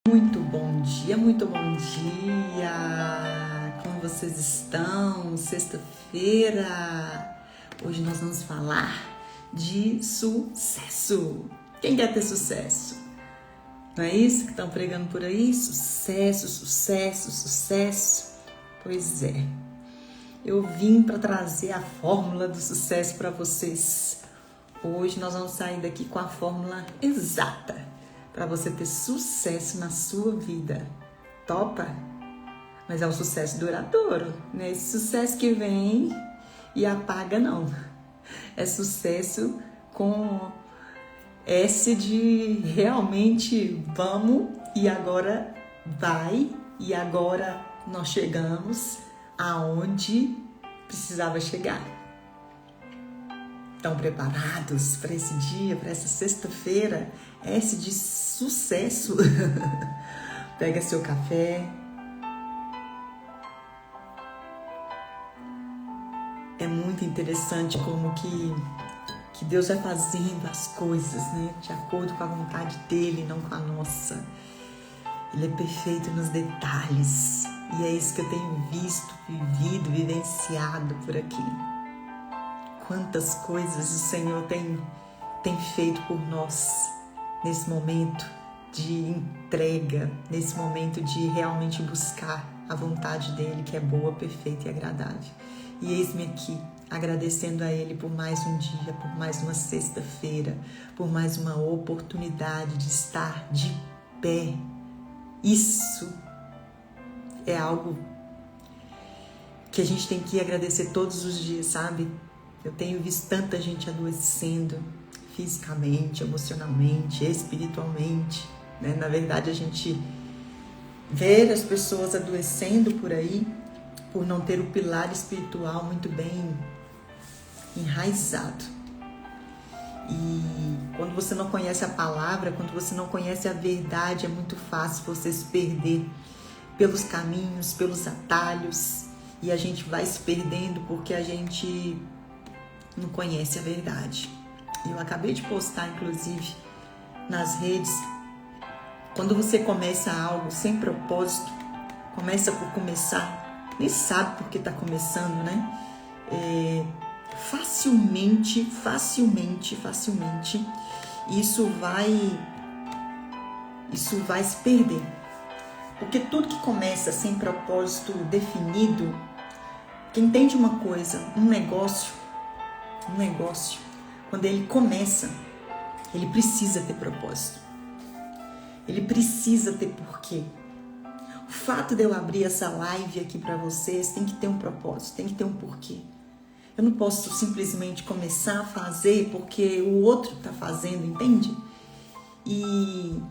Muito bom dia, muito bom dia! Como vocês estão? Sexta-feira! Hoje nós vamos falar de sucesso. Quem quer ter sucesso? Não é isso que estão pregando por aí? Sucesso, sucesso, sucesso. Pois é, eu vim para trazer a fórmula do sucesso para vocês. Hoje nós vamos sair daqui com a fórmula exata para você ter sucesso na sua vida. Topa? Mas é um sucesso duradouro, não é esse sucesso que vem e apaga, não. É sucesso com S de realmente vamos e agora vai e agora nós chegamos aonde precisava chegar. Estão preparados para esse dia, para essa sexta-feira? S de sucesso. Pega seu café. É muito interessante como que Deus vai fazendo as coisas, né? De acordo com a vontade dele, não com a nossa. Ele é perfeito nos detalhes. E é isso que eu tenho visto, vivido, vivenciado por aqui. Quantas coisas o Senhor tem feito por nós nesse momento de entrega, nesse momento de realmente buscar a vontade dele, que é boa, perfeita e agradável. E eis-me aqui, agradecendo a ele por mais um dia, por mais uma sexta-feira, por mais uma oportunidade de estar de pé. Isso é algo que a gente tem que agradecer todos os dias, sabe? Eu tenho visto tanta gente adoecendo fisicamente, emocionalmente, espiritualmente, né? Na verdade, a gente vê as pessoas adoecendo por aí por não ter o pilar espiritual muito bem enraizado. E quando você não conhece a palavra, quando você não conhece a verdade, é muito fácil você se perder pelos caminhos, pelos atalhos, e a gente vai se perdendo porque a gente não conhece a verdade. Eu acabei de postar, inclusive, nas redes, quando você começa algo sem propósito, começa por começar, nem sabe por que está começando, né? Facilmente, isso vai se perder. Porque tudo que começa sem propósito definido, quem entende uma coisa, um negócio, quando ele começa, ele precisa ter propósito. Ele precisa ter porquê. O fato de eu abrir essa live aqui para vocês tem que ter um propósito, tem que ter um porquê. Eu não posso simplesmente começar a fazer porque o outro está fazendo, entende? E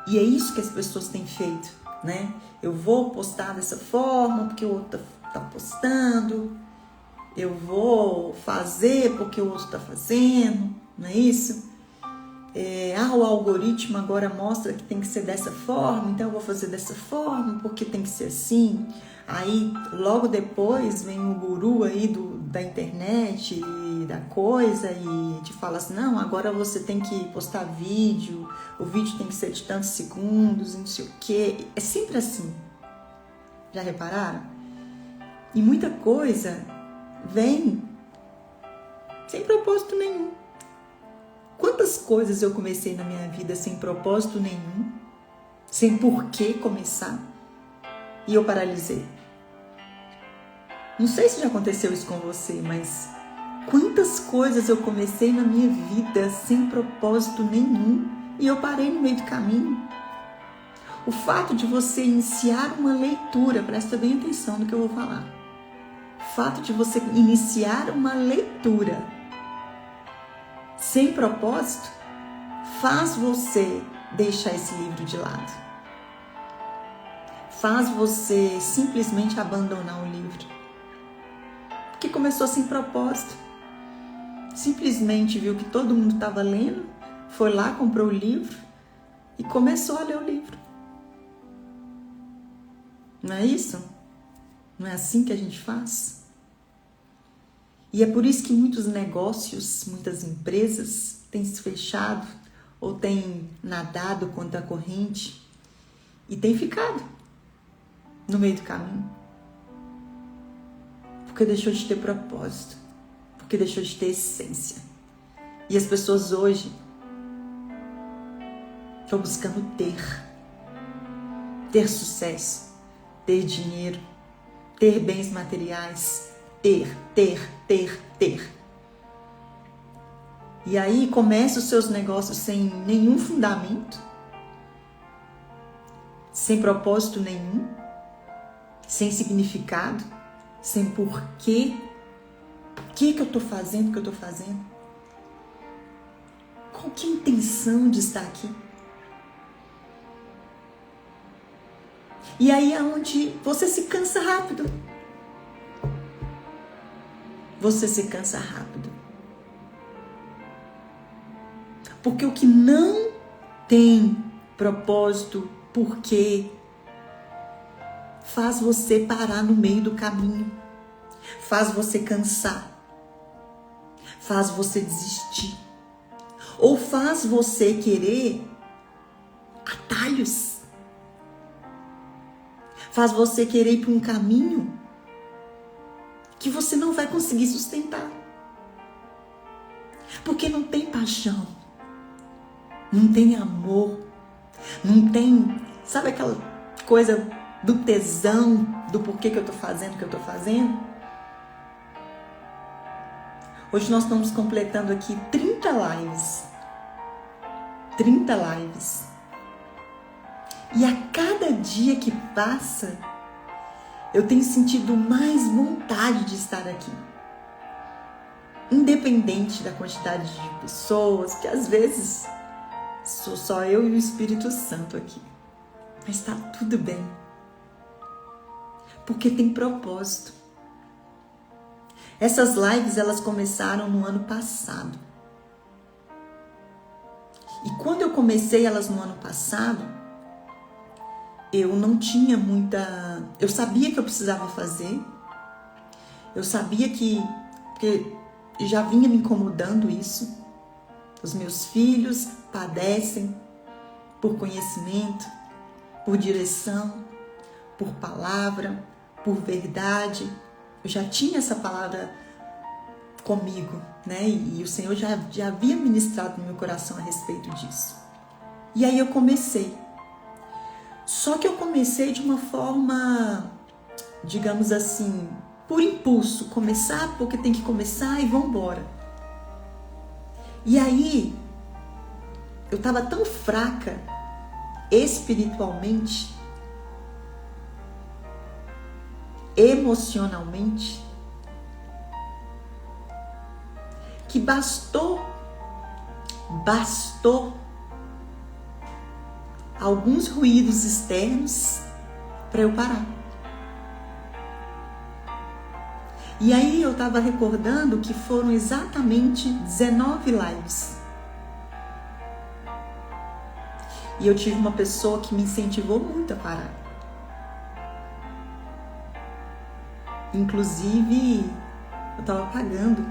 é isso que as pessoas têm feito, né? Eu vou postar dessa forma porque o outro está postando. Eu vou fazer porque o outro está fazendo, não é isso? O algoritmo agora mostra que tem que ser dessa forma, então eu vou fazer dessa forma porque tem que ser assim. Aí logo depois vem o guru aí da internet e da coisa e te fala assim, não, agora você tem que postar vídeo, o vídeo tem que ser de tantos segundos, não sei o quê. É sempre assim. Já repararam? E muita coisa vem sem propósito nenhum. Quantas coisas eu comecei na minha vida sem propósito nenhum, sem porquê começar, e eu paralisei. Não sei se já aconteceu isso com você, mas quantas coisas eu comecei na minha vida sem propósito nenhum e eu parei no meio do caminho. O fato de você iniciar uma leitura, presta bem atenção no que eu vou falar. O fato de você iniciar uma leitura sem propósito faz você deixar esse livro de lado. Faz você simplesmente abandonar o livro. Porque começou sem propósito. Simplesmente viu que todo mundo estava lendo, foi lá, comprou o livro e começou a ler o livro. Não é isso? Não é assim que a gente faz? E é por isso que muitos negócios, muitas empresas têm se fechado ou tem nadado contra a corrente e tem ficado no meio do caminho. Porque deixou de ter propósito, porque deixou de ter essência. E as pessoas hoje estão buscando ter sucesso, ter dinheiro, ter bens materiais, ter. E aí começa os seus negócios sem nenhum fundamento, sem propósito nenhum, sem significado, sem porquê. Por que eu estou fazendo o que eu estou fazendo? Qual que é a intenção de estar aqui? E aí é onde você se cansa rápido. Você se cansa rápido. Porque o que não tem propósito, porquê, faz você parar no meio do caminho, faz você cansar, faz você desistir, ou faz você querer atalhos, faz você querer ir para um caminho que você não vai conseguir sustentar, porque não tem paixão, não tem amor, não tem, sabe aquela coisa do tesão, do porquê que eu tô fazendo o que eu tô fazendo? Hoje nós estamos completando aqui 30 lives. 30 lives. E a cada dia que passa, eu tenho sentido mais vontade de estar aqui. Independente da quantidade de pessoas, que às vezes sou só eu e o Espírito Santo aqui. Mas tá tudo bem. Porque tem propósito. Essas lives, elas começaram no ano passado. E quando eu comecei elas no ano passado, eu não tinha muita... Eu sabia que eu precisava fazer. Eu sabia porque já vinha me incomodando isso. Os meus filhos padecem por conhecimento, por direção, por palavra, por verdade. Eu já tinha essa palavra comigo, né? E o Senhor já havia ministrado no meu coração a respeito disso. E aí eu comecei. Só que eu comecei de uma forma, digamos assim, por impulso. Começar porque tem que começar e vamos embora. E aí, eu estava tão fraca espiritualmente, emocionalmente, que bastou alguns ruídos externos para eu parar. E aí eu estava recordando que foram exatamente 19 lives. E eu tive uma pessoa que me incentivou muito a parar. Inclusive, eu estava pagando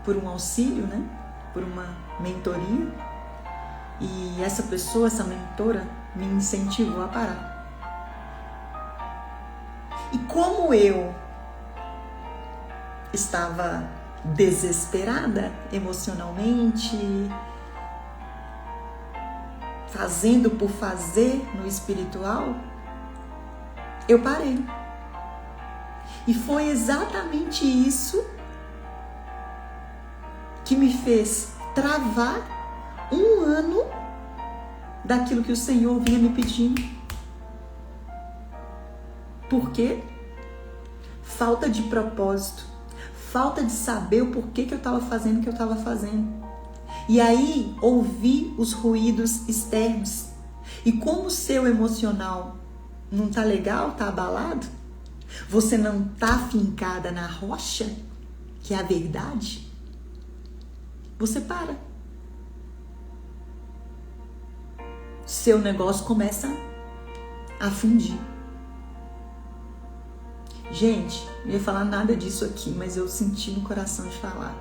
por um auxílio, né? Por uma mentoria. E essa pessoa, essa mentora, me incentivou a parar. E como eu estava desesperada emocionalmente, fazendo por fazer no espiritual, eu parei. E foi exatamente isso que me fez travar um ano daquilo que o Senhor vinha me pedindo. Por quê? Falta de propósito, falta de saber o porquê que eu estava fazendo o que eu estava fazendo. E aí, ouvi os ruídos externos. E como o seu emocional não tá legal, tá abalado, você não tá fincada na rocha, que é a verdade, você para. Seu negócio começa a fundir. Gente, não ia falar nada disso aqui, mas eu senti no coração de falar.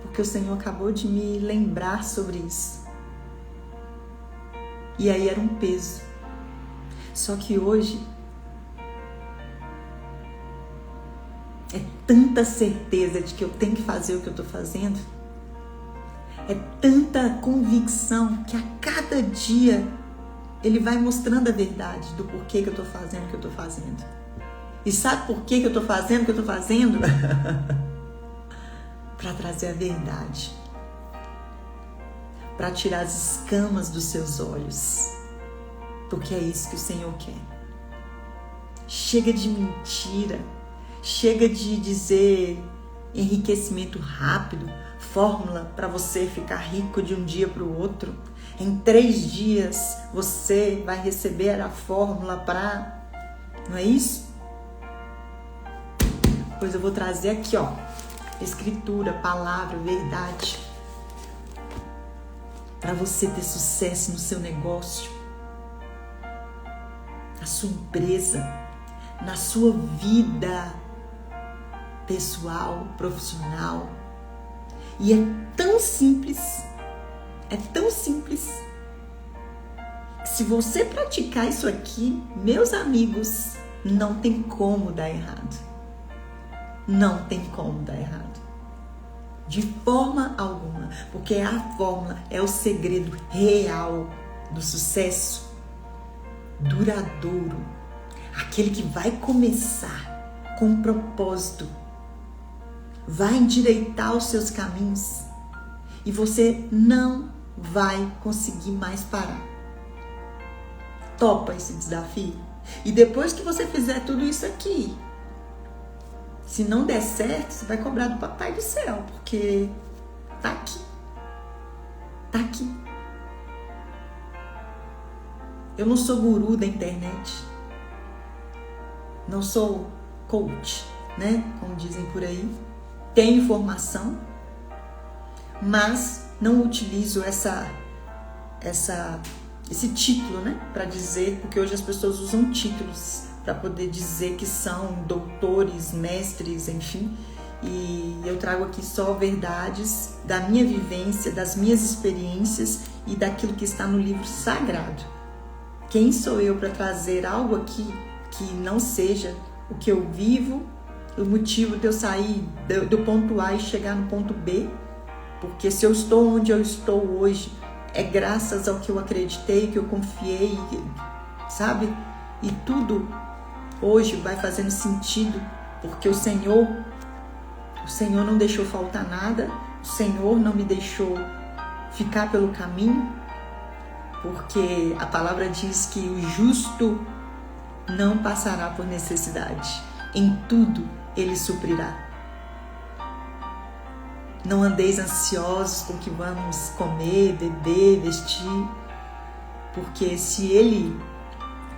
porque o Senhor acabou de me lembrar sobre isso. E aí era um peso. Só que hoje é tanta certeza de que eu tenho que fazer o que eu estou fazendo, é tanta convicção que a cada dia Ele vai mostrando a verdade do porquê que eu estou fazendo o que eu estou fazendo. E sabe por que eu estou fazendo o que eu estou fazendo? Para trazer a verdade. Para tirar as escamas dos seus olhos. Porque é isso que o Senhor quer. Chega de mentira. Chega de dizer enriquecimento rápido, fórmula para você ficar rico de um dia para o outro. Em 3 dias você vai receber a fórmula para... Não é isso? Pois eu vou trazer aqui, ó, escritura, palavra, verdade, para você ter sucesso no seu negócio, na sua empresa, na sua vida pessoal, profissional. E é tão simples, que se você praticar isso aqui, meus amigos, não tem como dar errado. Não tem como dar errado. De forma alguma. Porque a fórmula é o segredo real do sucesso duradouro. Aquele que vai começar com um propósito. Vai endireitar os seus caminhos. E você não vai conseguir mais parar. Topa esse desafio. E depois que você fizer tudo isso aqui, se não der certo, você vai cobrar do Papai do Céu, porque tá aqui. Tá aqui. Eu não sou guru da internet. Não sou coach, né? Como dizem por aí. Tenho formação, mas não utilizo esse título, né? Para dizer, porque hoje as pessoas usam títulos para poder dizer que são doutores, mestres, enfim. E eu trago aqui só verdades da minha vivência, das minhas experiências e daquilo que está no livro sagrado. Quem sou eu para trazer algo aqui que não seja o que eu vivo, o motivo de eu sair do ponto A e chegar no ponto B? Porque se eu estou onde eu estou hoje, é graças ao que eu acreditei, que eu confiei, sabe? E tudo hoje vai fazendo sentido, porque o Senhor não deixou faltar nada, o Senhor não me deixou ficar pelo caminho, porque a palavra diz que o justo não passará por necessidade, em tudo Ele suprirá. Não andeis ansiosos com o que vamos comer, beber, vestir, porque se Ele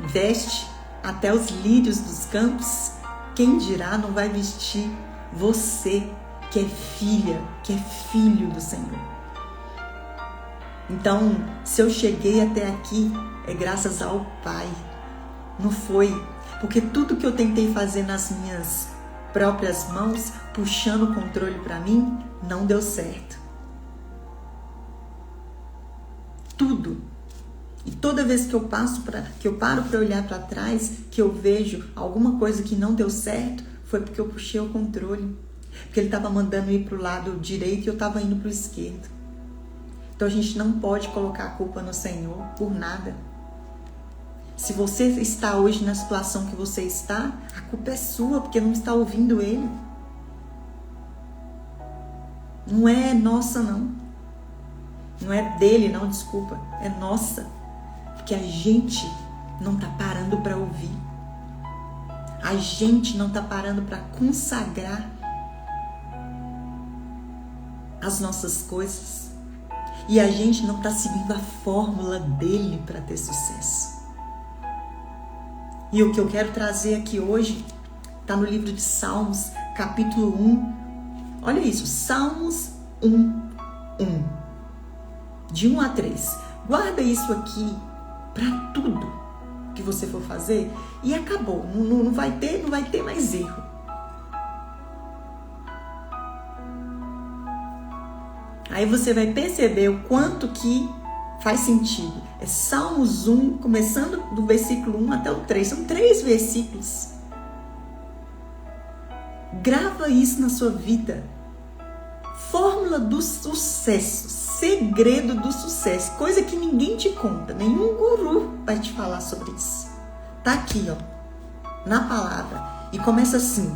veste até os lírios dos campos, quem dirá não vai vestir você, que é filha, que é filho do Senhor. Então, se eu cheguei até aqui, é graças ao Pai. Não foi, porque tudo que eu tentei fazer nas minhas próprias mãos, puxando o controle para mim, não deu certo. Tudo. E toda vez que eu paro para olhar para trás, que eu vejo alguma coisa que não deu certo, foi porque eu puxei o controle. Porque Ele estava mandando ir para o lado direito e eu estava indo para o esquerdo. Então a gente não pode colocar a culpa no Senhor por nada. Se você está hoje na situação que você está, a culpa é sua, porque não está ouvindo Ele. Não é nossa, não. Não é dele, não, desculpa. É nossa. Porque a gente não está parando para ouvir. A gente não está parando para consagrar as nossas coisas. E a gente não está seguindo a fórmula dele para ter sucesso. E o que eu quero trazer aqui hoje está no livro de Salmos, capítulo 1. Olha isso, Salmos 1:1. De 1 a 3. Guarda isso aqui para tudo que você for fazer e acabou. Não vai ter mais erro. Aí você vai perceber o quanto que faz sentido. É Salmos 1, começando do versículo 1 até o 3. São 3 versículos. Grava isso na sua vida. Fórmula do sucesso. Segredo do sucesso. Coisa que ninguém te conta. Nenhum guru vai te falar sobre isso. Tá aqui, ó. Na palavra. E começa assim.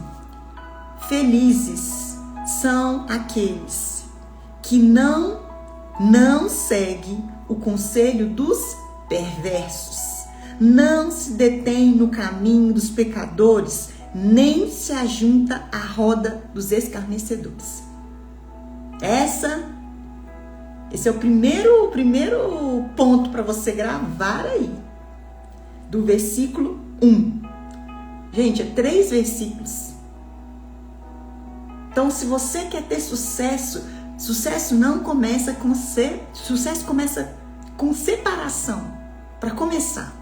Felizes são aqueles que não seguem o conselho dos perversos, não se detém no caminho dos pecadores, nem se ajunta à roda dos escarnecedores. Esse é o primeiro ponto para você gravar aí, do versículo 1. Gente, é 3 versículos. Então, se você quer ter sucesso, sucesso não começa com sucesso começa com separação. Para começar,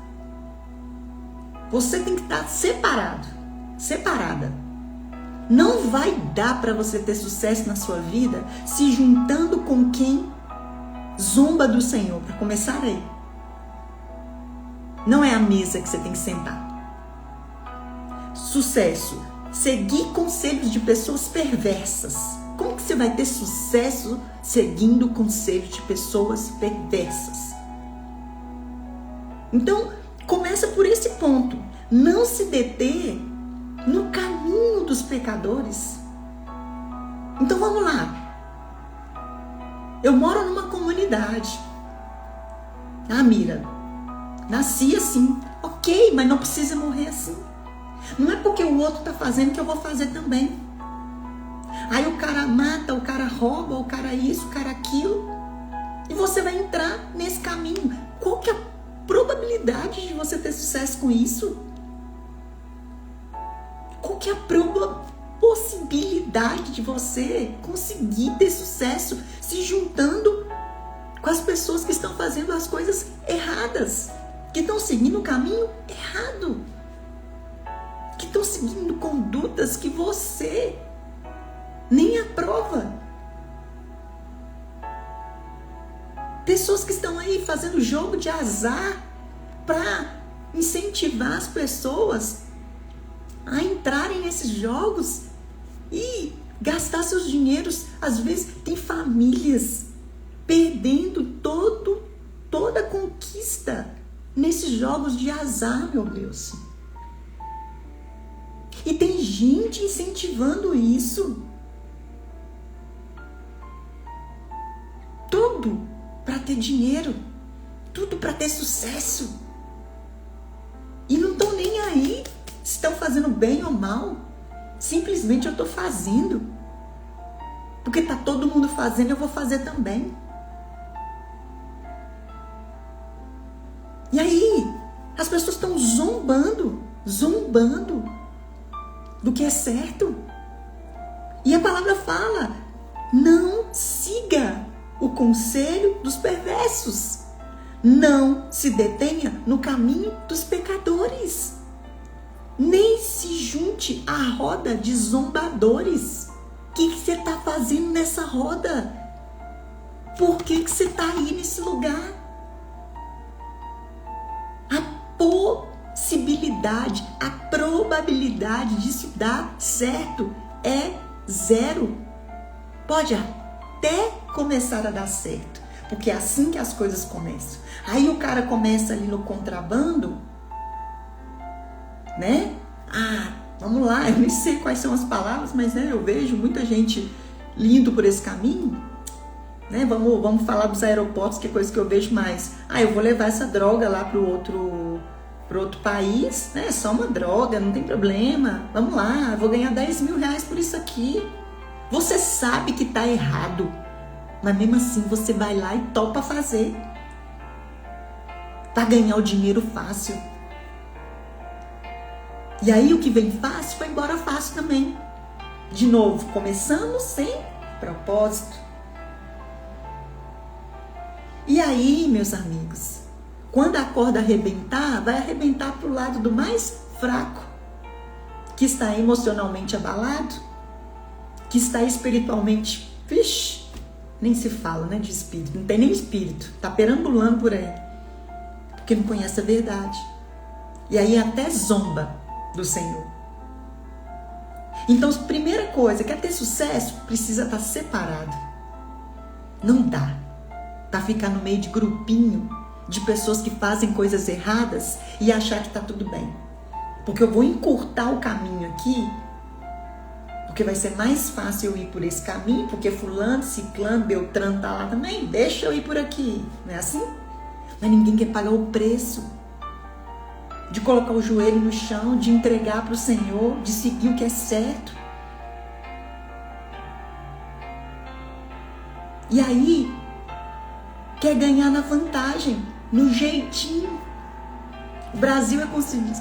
você tem que estar separada. Não vai dar para você ter sucesso na sua vida se juntando com quem zomba do Senhor. Para começar aí, não é a mesa que você tem que sentar. Sucesso, seguir conselhos de pessoas perversas. Como que você vai ter sucesso seguindo conselhos de pessoas perversas? Então, começa por esse ponto. Não se deter no caminho dos pecadores. Então, vamos lá. Eu moro numa comunidade. Ah, Mira, nasci assim. Ok, mas não precisa morrer assim. Não é porque o outro está fazendo que eu vou fazer também. Aí o cara mata, o cara rouba, o cara isso, o cara aquilo. E você vai entrar nesse caminho. Qual que é a probabilidade de você ter sucesso com isso? Qual que é a possibilidade de você conseguir ter sucesso se juntando com as pessoas que estão fazendo as coisas erradas? Que estão seguindo o caminho errado? Que estão seguindo condutas que você nem aprova. Pessoas que estão aí fazendo jogo de azar para incentivar as pessoas a entrarem nesses jogos e gastar seus dinheiros. Às vezes tem famílias perdendo toda a conquista nesses jogos de azar, meu Deus. E tem gente incentivando isso. Tudo para ter dinheiro, tudo para ter sucesso. E não estão nem aí se estão fazendo bem ou mal. Simplesmente eu estou fazendo. Porque está todo mundo fazendo, eu vou fazer também. E aí, as pessoas estão zombando do que é certo. E a palavra fala, não siga o conselho dos perversos. Não se detenha no caminho dos pecadores. Nem se junte à roda de zombadores. O que você está fazendo nessa roda? Por que você está aí nesse lugar? A probabilidade disso dar certo é 0. Pode até começar a dar certo, porque é assim que as coisas começam. Aí o cara começa ali no contrabando, né? Vamos lá, eu nem sei quais são as palavras, mas né, eu vejo muita gente indo por esse caminho, né? Vamos falar dos aeroportos, que é coisa que eu vejo mais. Eu vou levar essa droga lá pro outro país, né? É só uma droga, não tem problema. Vamos lá, eu vou ganhar 10 mil reais por isso aqui. Você sabe que tá errado, mas mesmo assim você vai lá e topa fazer para ganhar o dinheiro fácil. E aí o que vem fácil vai embora fácil também. De novo, começamos sem propósito. E aí, meus amigos, quando a corda arrebentar, vai arrebentar para o lado do mais fraco, que está emocionalmente abalado, que está espiritualmente, nem se fala, né, de espírito. Não tem nem espírito. Tá perambulando por aí. Porque não conhece a verdade. E aí até zomba do Senhor. Então, a primeira coisa, quer ter sucesso, precisa estar separado. Não dá para ficar no meio de grupinho de pessoas que fazem coisas erradas e achar que tá tudo bem. Porque eu vou encurtar o caminho aqui, porque vai ser mais fácil eu ir por esse caminho, porque fulano, ciclano, beltrano tá lá também, deixa eu ir por aqui. Não é assim? Mas ninguém quer pagar o preço de colocar o joelho no chão, de entregar para o Senhor, de seguir o que é certo. E aí, quer ganhar na vantagem, no jeitinho. O Brasil é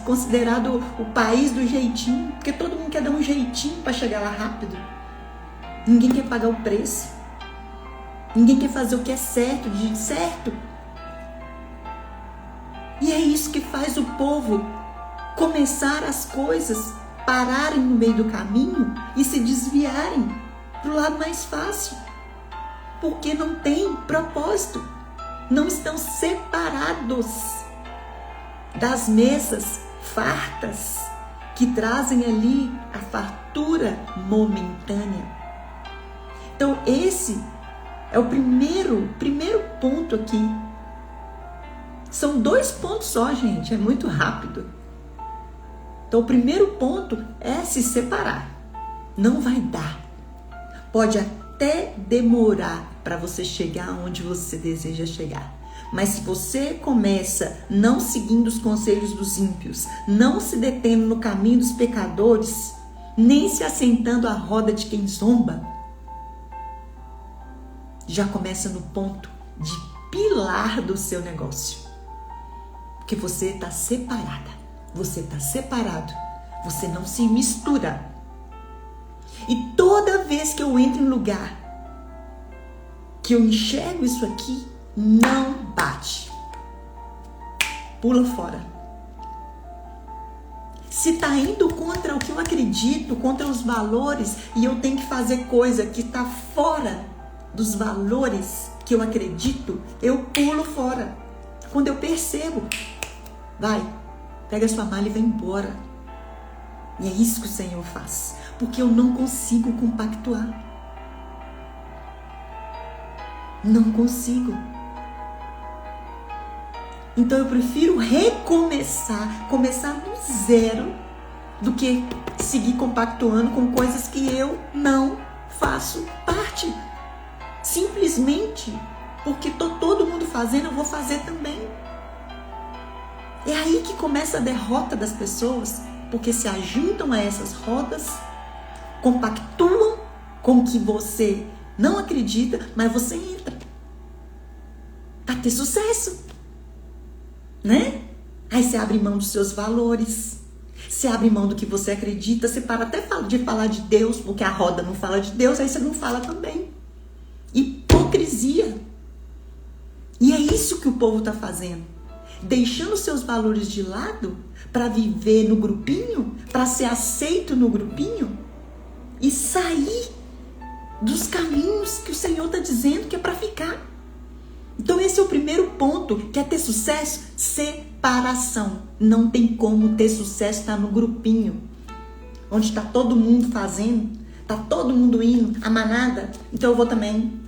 considerado o país do jeitinho, porque todo mundo quer dar um jeitinho para chegar lá rápido. Ninguém quer pagar o preço. Ninguém quer fazer o que é certo, de certo. E é isso que faz o povo começar as coisas, pararem no meio do caminho e se desviarem para o lado mais fácil. Porque não tem propósito. Não estão separados das mesas fartas que trazem ali a fartura momentânea. Então esse é o primeiro ponto aqui. São 2 pontos só, gente, é muito rápido. Então o primeiro ponto é se separar. Não vai dar. Pode até demorar para você chegar onde você deseja chegar. Mas se você começa não seguindo os conselhos dos ímpios, não se detendo no caminho dos pecadores, nem se assentando à roda de quem zomba, já começa no ponto de pilar do seu negócio. Porque você está separada, você está separado, você não se mistura. E toda vez que eu entro em um lugar que eu enxergo isso aqui, não bate. Pula fora. Se está indo contra o que eu acredito, contra os valores, e eu tenho que fazer coisa que está fora dos valores que eu acredito, eu pulo fora. Quando eu percebo, vai, pega a sua mala e vai embora. E é isso que o Senhor faz. Porque eu não consigo compactuar. Não consigo. Então eu prefiro recomeçar, começar do zero, do que seguir compactuando com coisas que eu não faço parte. Simplesmente porque todo mundo fazendo, eu vou fazer também. É aí que começa a derrota das pessoas, porque se ajuntam a essas rodas, compactuam com o que você não acredita, mas você entra para ter sucesso, né? Aí você abre mão dos seus valores, você abre mão do que você acredita, você para até de falar de Deus, porque a roda não fala de Deus, aí você não fala também. Hipocrisia. E é isso que o povo está fazendo. Deixando seus valores de lado para viver no grupinho, para ser aceito no grupinho e sair dos caminhos que o Senhor está dizendo que é para ficar. Então esse é o primeiro ponto. Quer ter sucesso? Separação. Não tem como ter sucesso estar no grupinho, onde está todo mundo fazendo, está todo mundo indo, a manada, então eu vou também.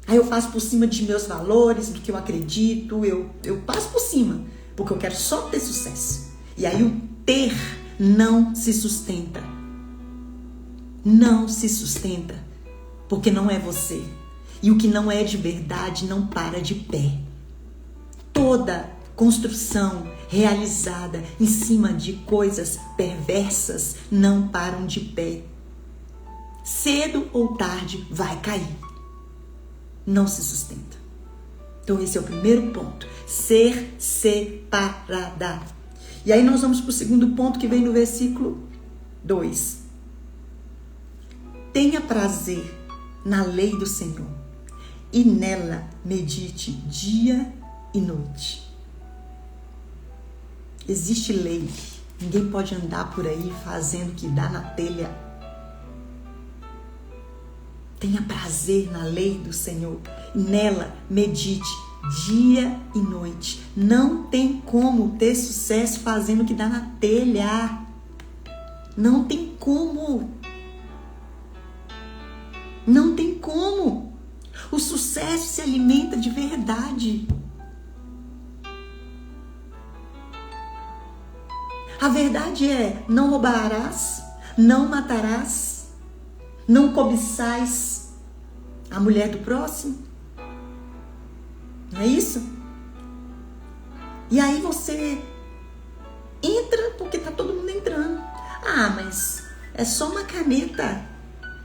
Aí eu passo por cima de meus valores, do que eu acredito, eu passo por cima, porque eu quero só ter sucesso. E aí o ter não se sustenta. Não se sustenta, porque não é você. E o que não é de verdade não para de pé. Toda construção realizada em cima de coisas perversas não param de pé. Cedo ou tarde vai cair. Não se sustenta. Então esse é o primeiro ponto. Ser separada. E aí nós vamos para o segundo ponto que vem no versículo 2. Tenha prazer na lei do Senhor e nela medite dia e noite. Existe lei. Ninguém pode andar por aí fazendo o que dá na telha. Tenha prazer na lei do Senhor e nela medite dia e noite. Não tem como ter sucesso fazendo o que dá na telha. Não tem como. Não tem como. O sucesso se alimenta de verdade. A verdade é: não roubarás, não matarás, não cobiçais a mulher do próximo. Não é isso? E aí você entra porque tá todo mundo entrando. Ah, mas é só uma caneta,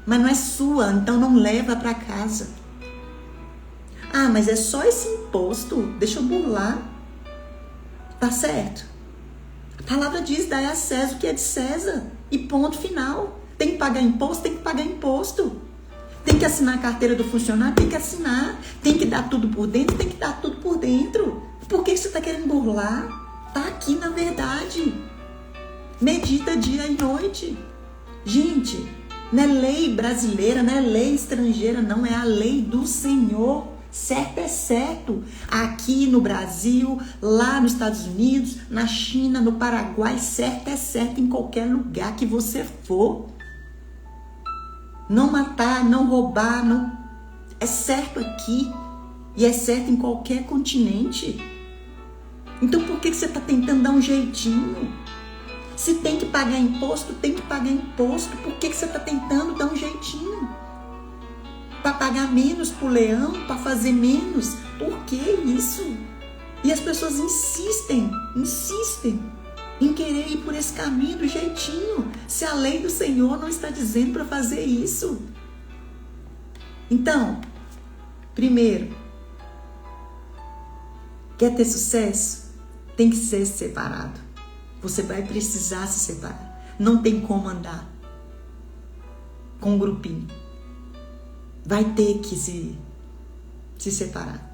mas não é sua, então não leva para casa. Ah, mas é só esse imposto, deixa eu burlar. Tá certo? A palavra diz: dai a César o que é de César. E ponto final. Tem que pagar imposto? Tem que pagar imposto. Tem que assinar a carteira do funcionário? Tem que assinar. Tem que dar tudo por dentro? Tem que dar tudo por dentro. Por que você está querendo burlar? Tá aqui na verdade. Medita dia e noite. Gente, não é lei brasileira, não é lei estrangeira, não. É a lei do Senhor. Certo é certo. Aqui no Brasil, lá nos Estados Unidos, na China, no Paraguai, certo é certo em qualquer lugar que você for. Não matar, não roubar, não... é certo aqui e é certo em qualquer continente. Então por que você está tentando dar um jeitinho? Se tem que pagar imposto, tem que pagar imposto. Por que você está tentando dar um jeitinho? Para pagar menos pro leão, para fazer menos? Por que isso? E as pessoas insistem em querer ir por esse caminho do jeitinho, se a lei do Senhor não está dizendo para fazer isso. Então, primeiro, quer ter sucesso? Tem que ser separado. Você vai precisar se separar. Não tem como andar com um grupinho. Vai ter que se separar.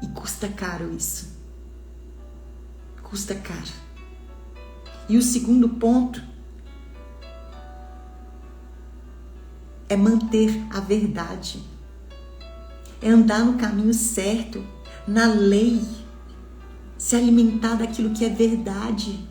E custa caro isso. Custa caro. E o segundo ponto é manter a verdade. É andar no caminho certo, na lei. Se alimentar daquilo que é verdade.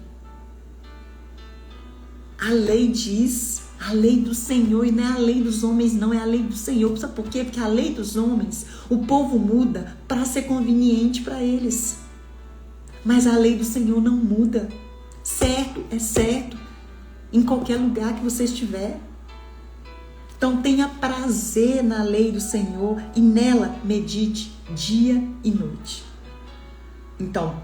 A lei diz, a lei do Senhor, e não é a lei dos homens, não, é a lei do Senhor. Sabe por quê? Porque a lei dos homens, o povo muda para ser conveniente para eles. Mas a lei do Senhor não muda. Certo é certo, em qualquer lugar que você estiver. Então tenha prazer na lei do Senhor e nela medite dia e noite. Então,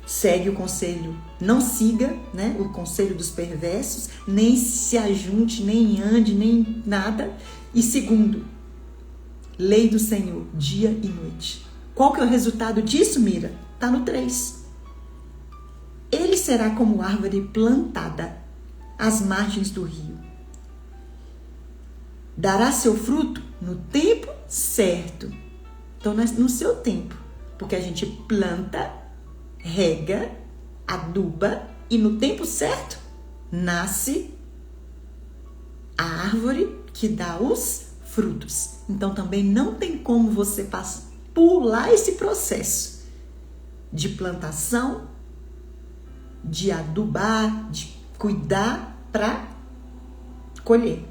segue o conselho, não siga, né, o conselho dos perversos, nem se ajunte, nem ande, nem nada. E segundo, lei do Senhor, dia e noite. Qual que é o resultado disso, Mira? Está no 3. Ele será como árvore plantada às margens do rio. Dará seu fruto no tempo certo. Então, no seu tempo. Porque a gente planta, rega, aduba e no tempo certo nasce a árvore que dá os frutos. Então também não tem como você pular esse processo de plantação, de adubar, de cuidar para colher.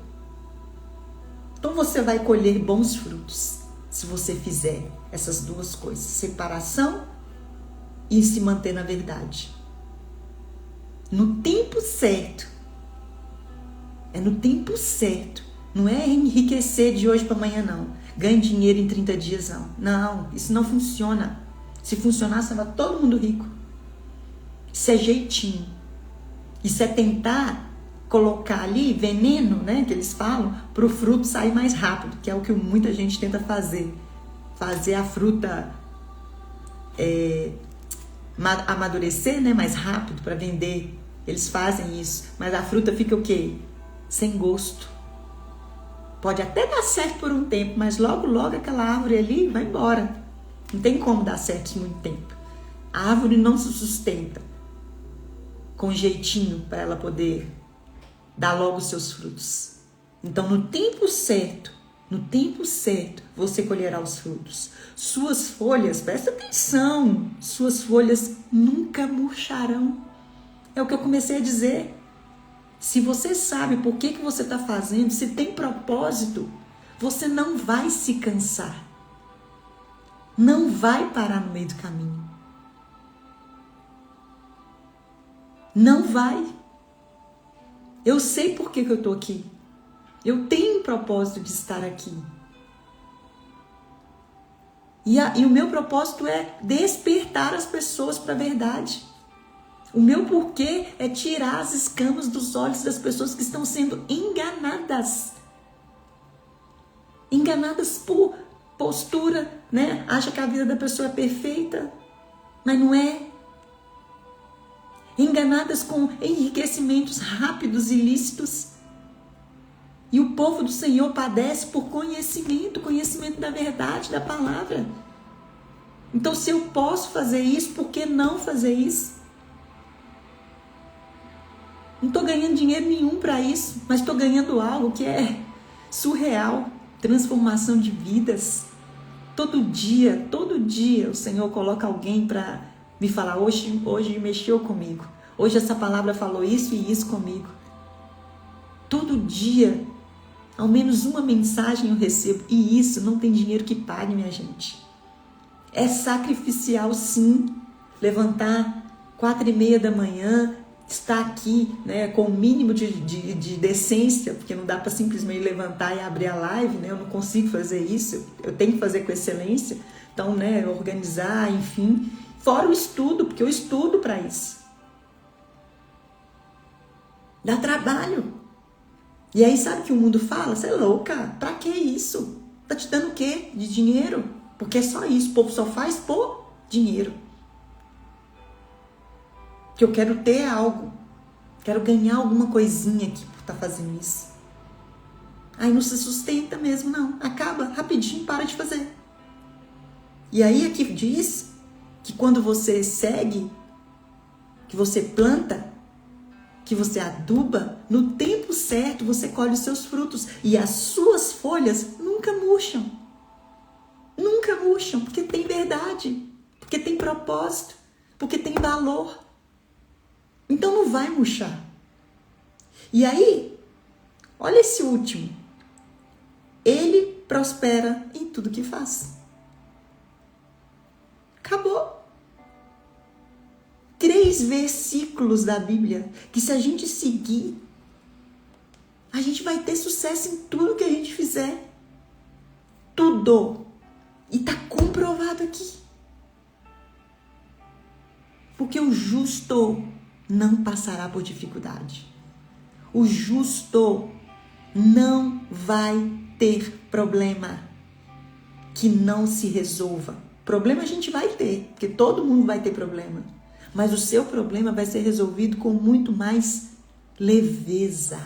Então você vai colher bons frutos se você fizer essas duas coisas, separação e se manter na verdade. No tempo certo. É no tempo certo. Não é enriquecer de hoje para amanhã, não. Ganhe dinheiro em 30 dias, não. Não, isso não funciona. Se funcionasse, estava todo mundo rico. Isso é jeitinho. Isso é tentar colocar ali veneno, né, que eles falam, para o fruto sair mais rápido, que é o que muita gente tenta fazer. Fazer a fruta amadurecer, né, mais rápido para vender. Eles fazem isso, mas a fruta fica o quê? Sem gosto. Pode até dar certo por um tempo, mas logo, logo aquela árvore ali vai embora. Não tem como dar certo muito tempo. A árvore não se sustenta com jeitinho para ela poder dar logo os seus frutos. Então, no tempo certo, No tempo certo, você colherá os frutos. Suas folhas, presta atenção, suas folhas nunca murcharão. É o que eu comecei a dizer. Se você sabe por que você está fazendo, se tem propósito, você não vai se cansar. Não vai parar no meio do caminho. Não vai. Eu sei por que eu estou aqui. Eu tenho um propósito de estar aqui. E o meu propósito é despertar as pessoas para a verdade. O meu porquê é tirar as escamas dos olhos das pessoas que estão sendo enganadas. Enganadas por postura, né? Acha que a vida da pessoa é perfeita, mas não é. Enganadas com enriquecimentos rápidos e ilícitos. E o povo do Senhor padece por conhecimento da verdade, da palavra. Então, se eu posso fazer isso, por que não fazer isso? Não estou ganhando dinheiro nenhum para isso, mas estou ganhando algo que é surreal, transformação de vidas. Todo dia, o Senhor coloca alguém para me falar, hoje mexeu comigo. Hoje essa palavra falou isso e isso comigo. Todo dia, ao menos uma mensagem eu recebo. E isso não tem dinheiro que pague, minha gente. É sacrificial, sim. Levantar 4:30 da manhã, estar aqui, né, com o mínimo de decência, porque não dá para simplesmente levantar e abrir a live, né? Eu não consigo fazer isso. Eu tenho que fazer com excelência. Então, né, organizar, enfim. Fora o estudo, porque eu estudo para isso. Dá trabalho. E aí, sabe o que o mundo fala? Você é louca? Pra que isso? Tá te dando o quê? De dinheiro? Porque é só isso. O povo só faz por dinheiro. Que eu quero ter algo. Quero ganhar alguma coisinha aqui por estar fazendo isso. Aí não se sustenta mesmo, não. Acaba rapidinho, para de fazer. E aí aqui diz que quando você segue, que você planta, que você aduba, no tempo certo você colhe os seus frutos. E as suas folhas nunca murcham. Nunca murcham, porque tem verdade, porque tem propósito, porque tem valor. Então não vai murchar. E aí, olha esse último. Ele prospera em tudo que faz. Acabou. 3 versículos da Bíblia que, se a gente seguir, a gente vai ter sucesso em tudo que a gente fizer. Tudo. E está comprovado aqui. Porque o justo não passará por dificuldade. O justo não vai ter problema que não se resolva. Problema a gente vai ter, porque todo mundo vai ter problema. Mas o seu problema vai ser resolvido com muito mais leveza,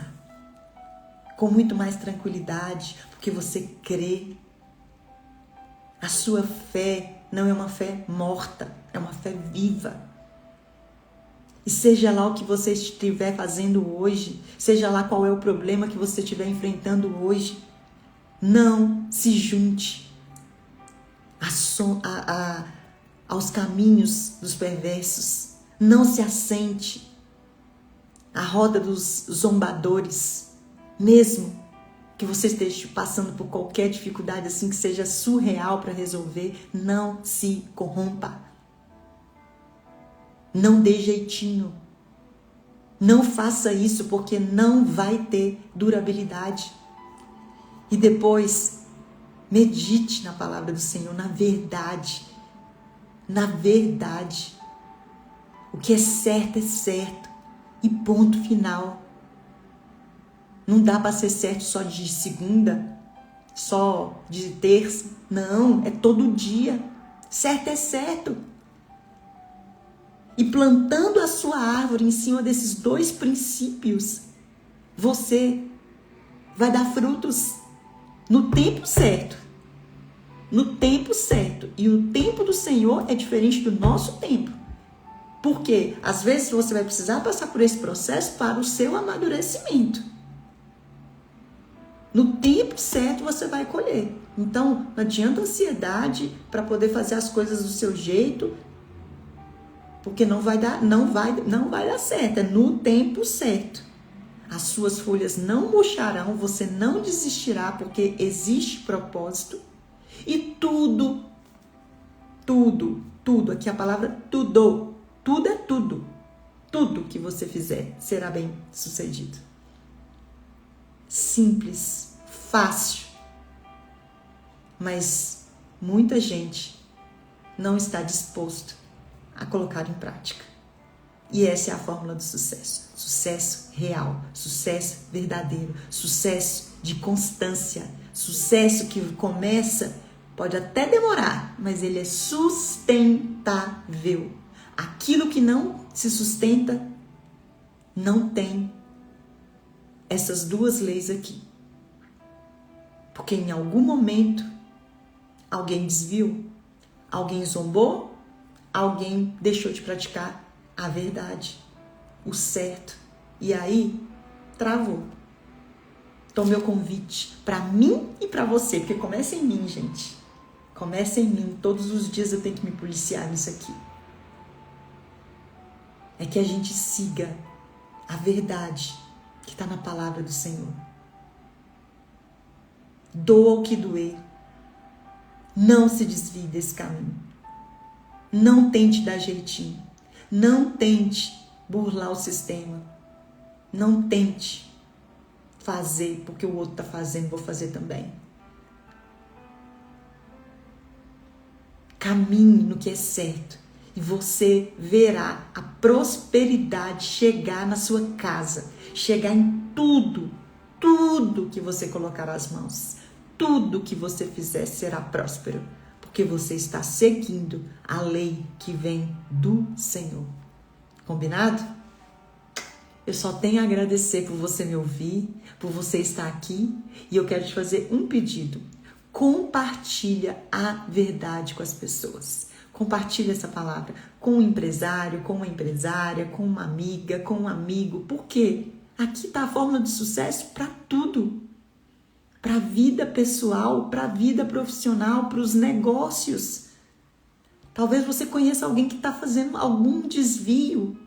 com muito mais tranquilidade, porque você crê. A sua fé não é uma fé morta, é uma fé viva. E seja lá o que você estiver fazendo hoje, seja lá qual é o problema que você estiver enfrentando hoje, não se junte aos caminhos dos perversos. Não se assente à roda dos zombadores. Mesmo que você esteja passando por qualquer dificuldade assim que seja surreal para resolver, não se corrompa. Não dê jeitinho. Não faça isso, porque não vai ter durabilidade. E depois, medite na palavra do Senhor, na verdade. Na verdade. O que é certo. E ponto final. Não dá para ser certo só de segunda, só de terça. Não, é todo dia. Certo é certo. E plantando a sua árvore em cima desses 2 princípios, você vai dar frutos no tempo certo. No tempo certo. E o tempo do Senhor é diferente do nosso tempo. Porque às vezes você vai precisar passar por esse processo para o seu amadurecimento. No tempo certo você vai colher. Então, não adianta ansiedade para poder fazer as coisas do seu jeito, porque não vai dar certo. É no tempo certo. As suas folhas não murcharão, você não desistirá, porque existe propósito. E tudo, aqui a palavra tudo é tudo. Tudo que você fizer será bem sucedido. Simples, fácil. Mas muita gente não está disposto a colocar em prática. E essa é a fórmula do sucesso. Sucesso real, sucesso verdadeiro, sucesso de constância, sucesso que começa, pode até demorar, mas ele é sustentável. Aquilo que não se sustenta não tem essas duas leis aqui. Porque em algum momento alguém desviou, alguém zombou, alguém deixou de praticar a verdade, o certo. E aí, travou. Então, meu convite para mim e para você, porque começa em mim, gente. Começa em mim. Todos os dias eu tenho que me policiar nisso aqui. É que a gente siga a verdade que está na palavra do Senhor. Doa o que doer. Não se desvie desse caminho. Não tente dar jeitinho. Não tente burlar o sistema. Não tente fazer porque o outro está fazendo, vou fazer também. Caminhe no que é certo e você verá a prosperidade chegar na sua casa, chegar em tudo que você colocar as mãos. Tudo que você fizer será próspero, porque você está seguindo a lei que vem do Senhor. Combinado? Eu só tenho a agradecer por você me ouvir, por você estar aqui, e eu quero te fazer um pedido. Compartilha a verdade com as pessoas. Compartilha essa palavra com um empresário, com uma empresária, com uma amiga, com um amigo. Por quê? Aqui está a fórmula de sucesso para tudo. Para a vida pessoal, para a vida profissional, para os negócios. Talvez você conheça alguém que está fazendo algum desvio.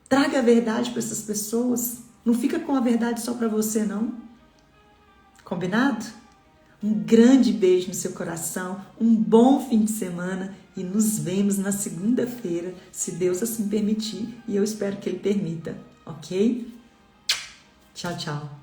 Traga a verdade para essas pessoas. Não fica com a verdade só para você, não. Combinado? Um grande beijo no seu coração, um bom fim de semana e nos vemos na segunda-feira, se Deus assim permitir, e eu espero que Ele permita, ok? Tchau, tchau.